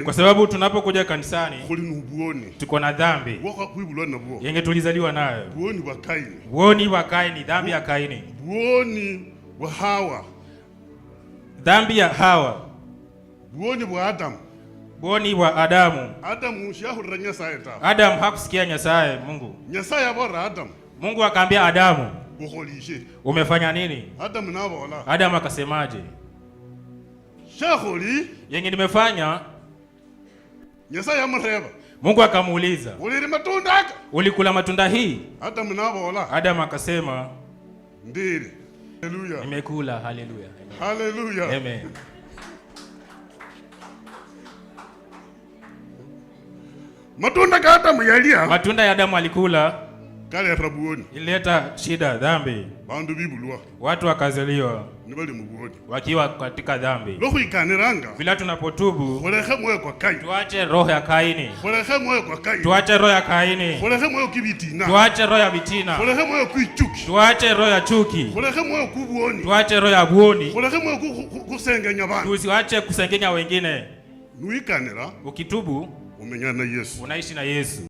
Kwa sababu tunapokuja kanisani tuko na dhambi yenye tulizaliwa nayo. Buoni wa Kaini, dhambi ya Kaini. Buoni wa Hawa, dhambi ya Hawa. Buoni wa Adam, buoni wa Adamu. Adam hakusikia Nyasaye Mungu. Mungu akaambia Adamu, umefanya nini? Adamu akasemaje? Yenye nimefanya. Mungu akamuuliza, ulikula matunda hii? Adamu akasema, ndiri. Haleluya. Nimekula. Haleluya. Haleluya. Amen. Matunda ya Adamu alikula ileta shida, dhambi. Watu wakazaliwa wakiwa katika dhambi. Bila tunapotubu, tuache roho ya Kaini. Tuache roho ya Kaini. Tuache roho ya vitina. Tuache roho ya chuki. Tuache roho ya buoni. Tusiache kusengenya wengine. Ukitubu, umenyana na Yesu. Unaishi na Yesu.